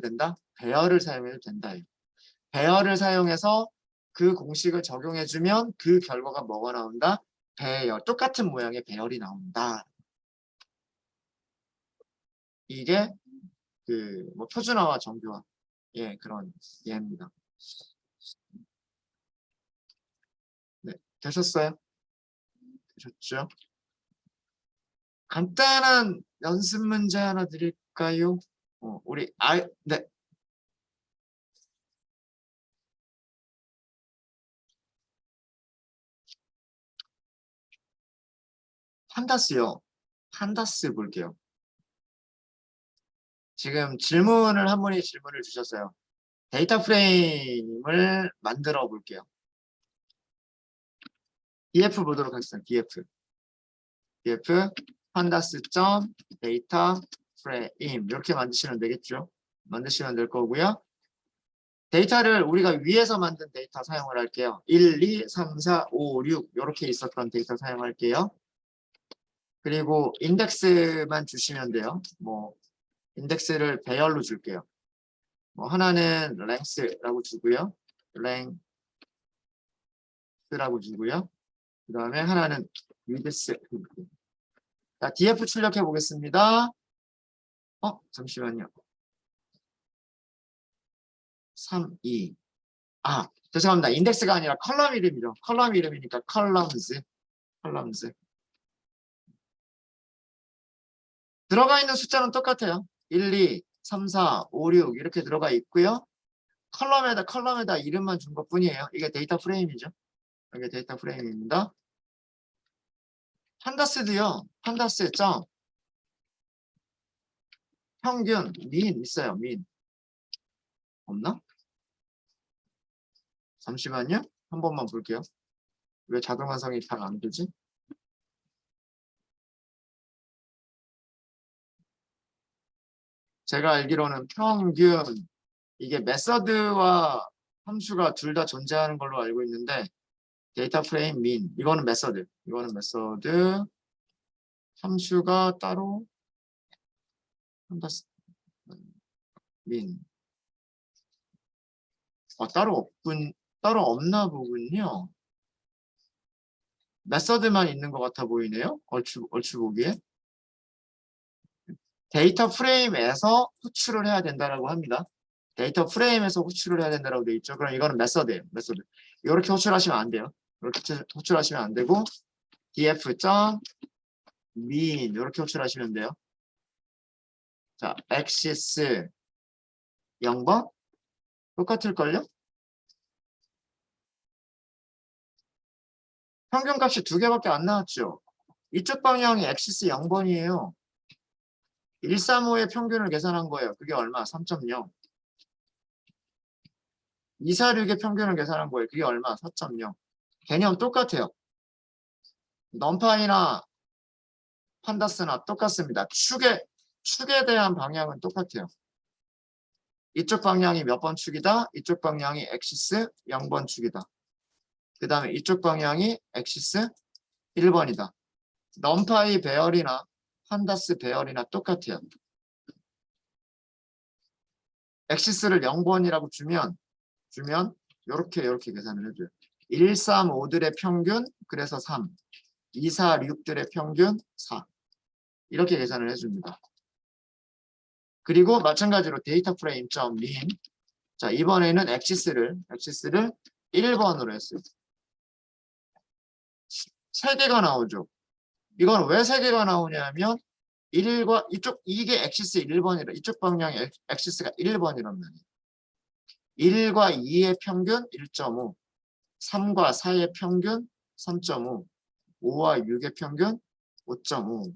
된다? 배열을 사용해도 된다. 배열을 사용해서 그 공식을 적용해주면 그 결과가 뭐가 나온다? 배열. 똑같은 모양의 배열이 나온다. 이게 뭐 표준화와 정규화 그런 예입니다. 네, 되셨어요? 되셨죠? 간단한 연습 문제 하나 드릴까요? 네. 판다스요. 판다스 볼게요. 지금 한 분이 질문을 주셨어요. 데이터 프레임을 만들어 볼게요. df 보도록 하겠습니다. df 판다스 점 데이터 프레임 이렇게 만드시면 되겠죠. 만드시면 될 거고요. 데이터를 우리가 위에서 만든 데이터 사용을 할게요. 1, 2, 3, 4, 5, 6 이렇게 있었던 데이터 사용할게요. 그리고 인덱스만 주시면 돼요. 뭐 인덱스를 배열로 줄게요. 뭐 하나는 length라고 주고요. length라고 주고요. 그 다음에 하나는 width. 자, df 출력해 보겠습니다. 잠시만요. 3, 2. 죄송합니다. 인덱스가 아니라 컬럼 이름이죠. 컬럼 이름이니까 컬럼즈. 들어가 있는 숫자는 똑같아요. 1, 2, 3, 4, 5, 6 이렇게 들어가 있고요. 컬럼에다 이름만 준 것뿐이에요. 이게 데이터 프레임이죠. 이게 데이터 프레임입니다. 판다스도요. 판다스 점 평균 민 있어요. 민 없나? 잠시만요. 한 번만 볼게요. 왜 자동 완성이 잘 안 되지? 제가 알기로는 평균 이게 메서드와 함수가 둘 다 존재하는 걸로 알고 있는데 데이터 프레임 민 이거는 메서드 함수가 따로 민 따로 없나 보군요. 메서드만 있는 것 같아 보이네요. 얼추 보기에 데이터 프레임에서 호출을 해야 된다라고 합니다. 데이터 프레임에서 호출을 해야 된다라고 되어 있죠. 그럼 이거는 메서드예요. 메서드. 이렇게 호출하시면 안 돼요. 이렇게 호출하시면 안 되고 df.min 이렇게 호출하시면 돼요. 자, axis 0번 똑같을걸요? 평균값이 2개밖에 안 나왔죠. 이쪽 방향이 axis 0번이에요. 135의 평균을 계산한 거예요. 그게 얼마? 3.0. 246의 평균을 계산한 거예요. 그게 얼마? 4.0. 개념 똑같아요. 넘파이나 판다스나 똑같습니다. 축에 대한 방향은 똑같아요. 이쪽 방향이 몇 번 축이다? 이쪽 방향이 엑시스 0번 축이다. 그 다음에 이쪽 방향이 엑시스 1번이다. 넘파이 배열이나 판다스 배열이나 똑같아요. 엑시스를 0번이라고 주면 이렇게 계산을 해줘요. 1, 3, 5들의 평균 그래서 3. 2, 4, 6들의 평균 4. 이렇게 계산을 해줍니다. 그리고 마찬가지로 데이터 프레임 점 민. 자, 이번에는 엑시스를 1번으로 했어요. 3개가 나오죠. 이건 왜 3개가 나오냐면 1과 이게 엑시스 1번이라 이쪽 방향의 엑시스가 1번이란 말이에요. 1과 2의 평균 1.5, 3과 4의 평균 3.5, 5와 6의 평균 5.5.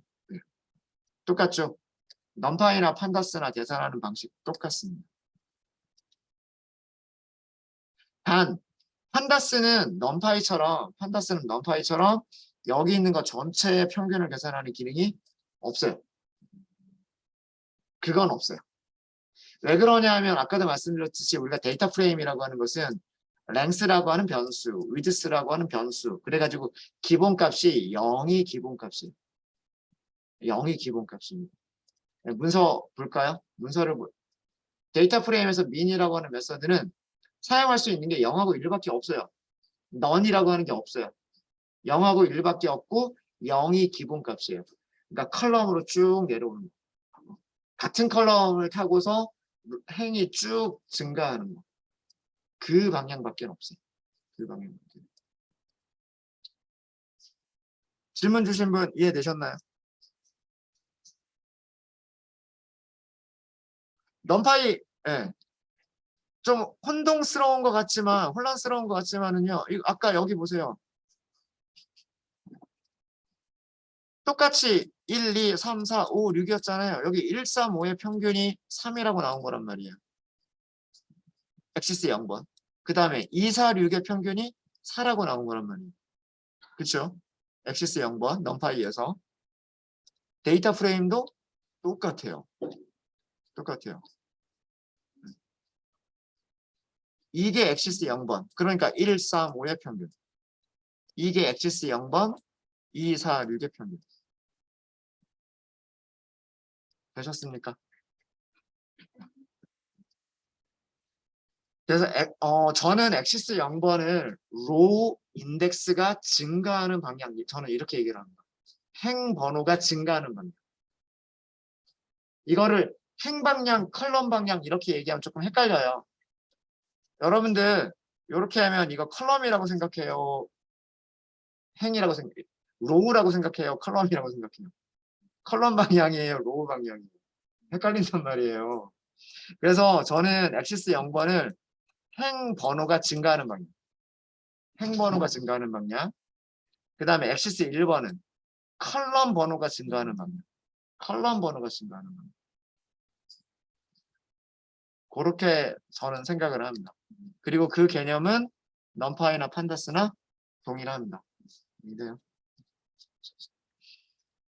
똑같죠? 넘파이나 판다스나 계산하는 방식 똑같습니다. 단 판다스는 넘파이처럼 여기 있는 거 전체의 평균을 계산하는 기능이 없어요. 그건 없어요. 왜 그러냐 하면 아까도 말씀드렸듯이 우리가 데이터 프레임이라고 하는 것은 length라고 하는 변수, width라고 하는 변수 그래가지고 기본값이 0이 기본값이에요. 0이 기본값입니다. 문서 볼까요? 데이터 프레임에서 min이라고 하는 메서드는 사용할 수 있는 게 0하고 1밖에 없어요. none이라고 하는 게 없어요. 0하고 1밖에 없고 0이 기본값이에요. 그러니까 컬럼으로 쭉 내려오는 거. 같은 컬럼을 타고서 행이 쭉 증가하는 거. 그 방향밖에 없어요. 그 방향밖에. 질문 주신 분 이해되셨나요? 넘파이 좀 혼란스러운 것 같지만은요. 아까 여기 보세요. 똑같이 1, 2, 3, 4, 5, 6이었잖아요. 여기 1, 3, 5의 평균이 3이라고 나온 거란 말이에요. 엑시스 0번. 그 다음에 2, 4, 6의 평균이 4라고 나온 거란 말이에요. 그쵸? 엑시스 0번 넘파이에서 데이터 프레임도 똑같아요. 똑같아요. 이게 엑시스 0번. 그러니까 1, 3, 5의 평균. 이게 엑시스 0번, 2, 4, 6의 평균. 되셨습니까? 그래서 저는 엑시스 0번을 로우 인덱스가 증가하는 방향, 저는 이렇게 얘기를 합니다. 행 번호가 증가하는 방향. 이거를 행 방향, 컬럼 방향 이렇게 얘기하면 조금 헷갈려요. 여러분들 이렇게 하면 이거 컬럼이라고 생각해요? 행이라고 생각해요? 로우라고 생각해요? 컬럼이라고 생각해요? 컬럼 방향이에요? 로우 방향이에요? 헷갈린단 말이에요. 그래서 저는 엑시스 0번을 행 번호가 증가하는 방향. 행 번호가 증가하는 방향. 그 다음에 엑시스 1번은 컬럼 번호가 증가하는 방향. 컬럼 번호가 증가하는 방향. 그렇게 저는 생각을 합니다. 그리고 그 개념은 넘파이나 판다스나 동일합니다. 이래요.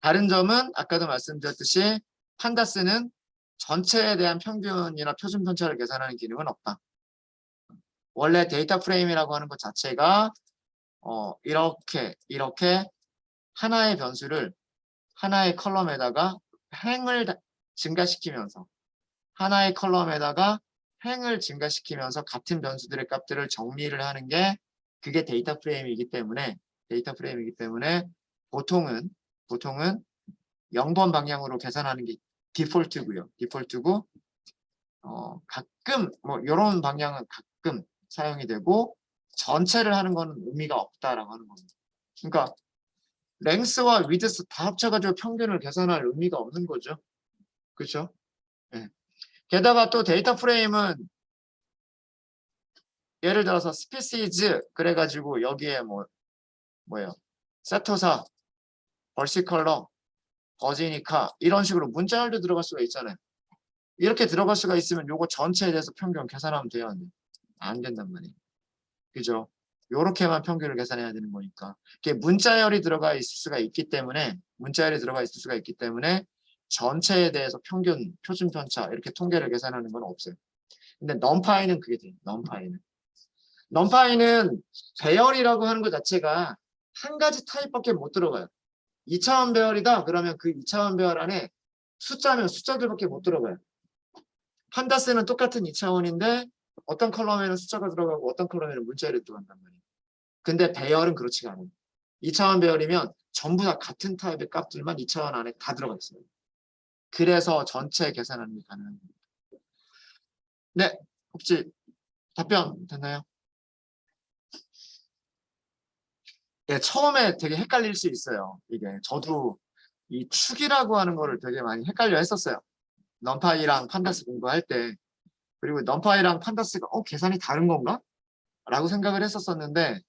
다른 점은 아까도 말씀드렸듯이 판다스는 전체에 대한 평균이나 표준 편차를 계산하는 기능은 없다. 원래 데이터 프레임이라고 하는 것 자체가 이렇게 하나의 변수를 하나의 컬럼에다가 행을 증가시키면서 하나의 컬럼에다가 행을 증가시키면서 같은 변수들의 값들을 정리를 하는 게 그게 데이터 프레임이기 때문에 보통은 0번 방향으로 계산하는 게 디폴트고요. 디폴트고 가끔 뭐 이런 방향은 가끔 사용이 되고 전체를 하는 거는 의미가 없다라고 하는 겁니다. 그러니까 랭스와 위드스 다 합쳐가지고 평균을 계산할 의미가 없는 거죠. 그렇죠? 네. 게다가 또 데이터 프레임은 예를 들어서 스피시즈 그래가지고 여기에 뭐예요? 세토사, 벌시컬러, 버지니카 이런 식으로 문자열도 들어갈 수가 있잖아요. 이렇게 들어갈 수가 있으면 요거 전체에 대해서 평균 계산하면 돼요. 안 된단 말이에요. 그죠? 요렇게만 평균을 계산해야 되는 거니까. 이게 문자열이 들어가 있을 수가 있기 때문에 전체에 대해서 평균, 표준 편차 이렇게 통계를 계산하는 건 없어요. 근데 넘파이는 그게 돼요. 넘파이는 배열이라고 하는 것 자체가 한 가지 타입밖에 못 들어가요. 2차원 배열이다 그러면 그 2차원 배열 안에 숫자면 숫자들밖에 못 들어가요. 판다스는 똑같은 2차원인데 어떤 컬럼에는 숫자가 들어가고 어떤 컬럼에는 문자열이 들어간단 말이에요. 근데 배열은 그렇지가 않아요. 2차원 배열이면 전부 다 같은 타입의 값들만 2차원 안에 다 들어가 있어요. 그래서 전체 계산하는 게 가능합니다. 네, 혹시 답변 됐나요? 예, 처음에 되게 헷갈릴 수 있어요. 이게 저도 이 축이라고 하는 거를 되게 많이 헷갈려 했었어요. 넘파이랑 판다스 공부할 때. 그리고 넘파이랑 판다스가 계산이 다른 건가? 라고 생각을 했었었는데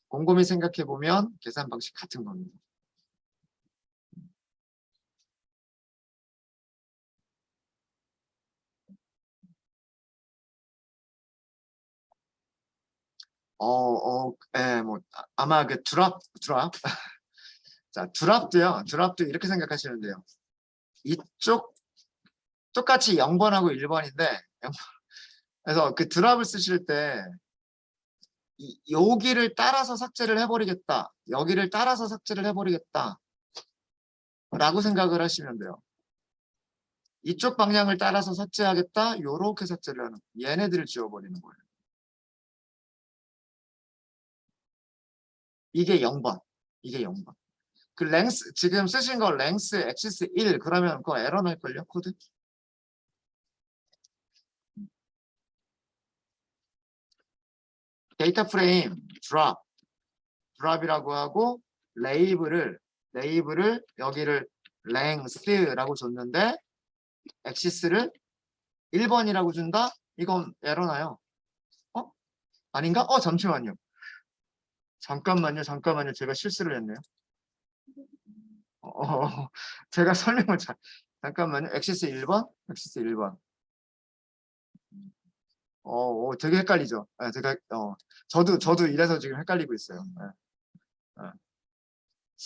곰곰이 생각해 보면 계산 방식 같은 겁니다. 뭐 아마 그 드랍. 자, 드랍도 이렇게 생각하시면 돼요. 이쪽 똑같이 0번하고 1번인데 그래서 그 드랍을 쓰실 때 여기를 따라서 삭제를 해버리겠다. 여기를 따라서 삭제를 해버리겠다. 라고 생각을 하시면 돼요. 이쪽 방향을 따라서 삭제하겠다. 요렇게 삭제를 하는 얘네들을 지워버리는 거예요. 이게 0번. 이게 0번. 그 랭스 지금 쓰신 거 랭스 엑시스 1 그러면 그거 에러 날걸요? 코드? 데이터 프레임 드랍이라고 하고 레이블을 여기를 랭스라고 줬는데 엑시스를 1번이라고 준다? 이건 에러 나요. 아닌가? 잠시만요. 잠깐만요. 제가 실수를 했네요. 제가 설명을 잠깐만요. 엑시스 1번? 엑시스 1번. 되게 헷갈리죠. 제가 저도 이래서 지금 헷갈리고 있어요. 네.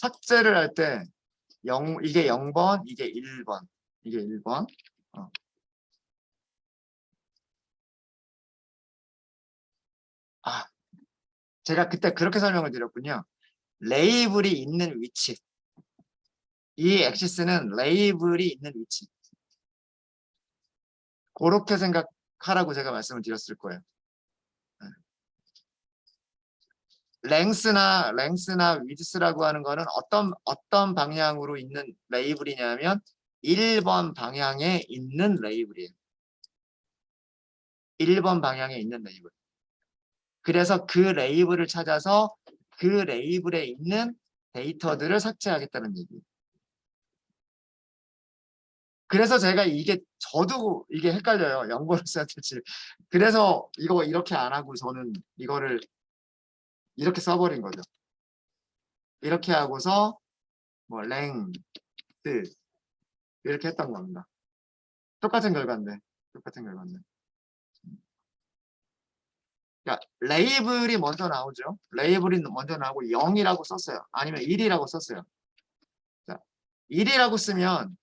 삭제를 할 때 이게 0번, 이게 1번, 이게 1번. 제가 그때 그렇게 설명을 드렸군요. 레이블이 있는 위치. 이 엑시스는 레이블이 있는 위치. 그렇게 생각하라고 제가 말씀을 드렸을 거예요. 랭스나 위드스라고 하는 거는 어떤 방향으로 있는 레이블이냐면 1번 방향에 있는 레이블이에요. 1번 방향에 있는 레이블. 그래서 그 레이블을 찾아서 그 레이블에 있는 데이터들을 삭제하겠다는 얘기예요. 그래서 제가 저도 이게 헷갈려요. 영어로 써야 될지. 그래서 이거 이렇게 안 하고 저는 이거를 이렇게 써버린 거죠. 이렇게 하고서 뭐 랭스 이렇게 했던 겁니다. 똑같은 결과인데. 그러니까 레이블이 먼저 나오죠. 레이블이 먼저 나오고 0이라고 썼어요. 아니면 1이라고 썼어요. 자, 1이라고 쓰면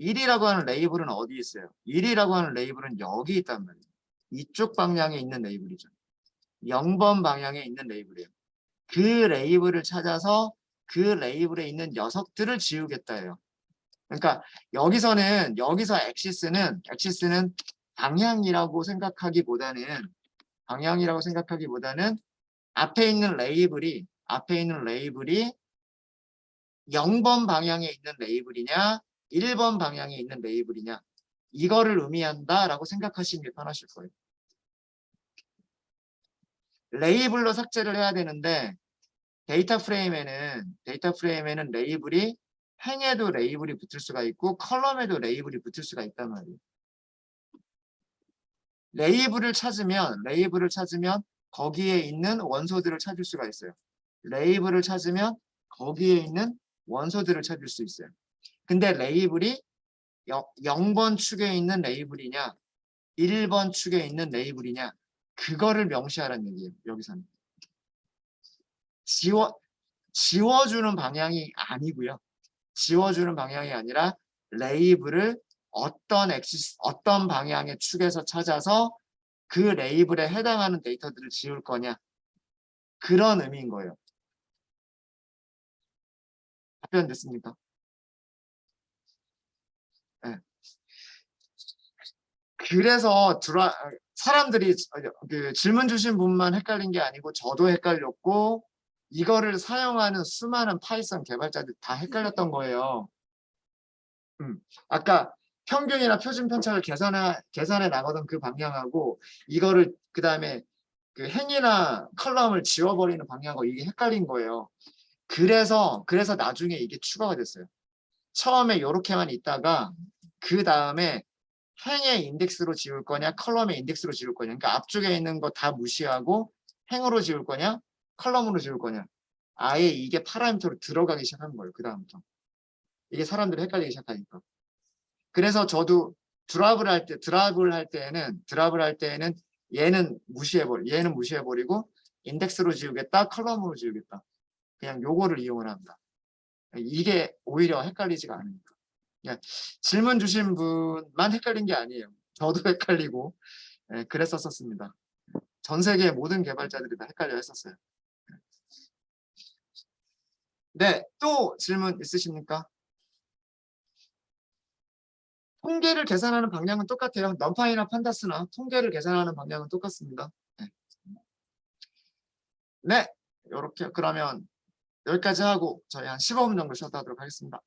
1이라고 하는 레이블은 어디 있어요? 1이라고 하는 레이블은 여기 있단 말이에요. 이쪽 방향에 있는 레이블이죠. 0번 방향에 있는 레이블이에요. 그 레이블을 찾아서 그 레이블에 있는 녀석들을 지우겠다예요. 그러니까 여기서 엑시스는 방향이라고 생각하기보다는 앞에 있는 레이블이 0번 방향에 있는 레이블이냐 1번 방향에 있는 레이블이냐 이거를 의미한다라고 생각하시는 게 편하실 거예요. 레이블로 삭제를 해야 되는데 데이터 프레임에는 레이블이 행에도 레이블이 붙을 수가 있고 컬럼에도 레이블이 붙을 수가 있단 말이에요. 레이블을 찾으면 거기에 있는 원소들을 찾을 수가 있어요. 레이블을 찾으면 거기에 있는 원소들을 찾을 수 있어요. 근데 레이블이 0번 축에 있는 레이블이냐 1번 축에 있는 레이블이냐 그거를 명시하라는 얘기예요. 여기서는. 지워주는 방향이 아니고요. 지워주는 방향이 아니라 레이블을 어떤 방향의 축에서 찾아서 그 레이블에 해당하는 데이터들을 지울 거냐 그런 의미인 거예요. 답변 됐습니까? 네. 그래서 사람들이 그 질문 주신 분만 헷갈린 게 아니고 저도 헷갈렸고 이거를 사용하는 수많은 파이썬 개발자들 다 헷갈렸던 거예요. 아까 평균이나 표준 편차를 계산해 나가던 그 방향하고 이거를 그 다음에 그 행이나 컬럼을 지워버리는 방향하고 이게 헷갈린 거예요. 그래서 나중에 이게 추가가 됐어요. 처음에 이렇게만 있다가 그 다음에 행의 인덱스로 지울 거냐 컬럼의 인덱스로 지울 거냐 그러니까 앞쪽에 있는 거 다 무시하고 행으로 지울 거냐 컬럼으로 지울 거냐 아예 이게 파라미터로 들어가기 시작한 거예요. 그 다음부터 이게 사람들이 헷갈리기 시작하니까 그래서 저도 드랍을 할 때에는 얘는 무시해버리고 인덱스로 지우겠다 컬럼으로 지우겠다 그냥 요거를 이용을 합니다. 이게 오히려 헷갈리지가 않으니까. 그냥 질문 주신 분만 헷갈린 게 아니에요. 저도 헷갈리고 그랬었습니다. 전 세계 모든 개발자들이 다 헷갈려 했었어요. 네, 또 질문 있으십니까? 통계를 계산하는 방향은 똑같아요. 넘파이나 판다스나 통계를 계산하는 방향은 똑같습니다. 네, 이렇게 그러면 여기까지 하고 저희 한 15분 정도 쉬었다 하도록 하겠습니다.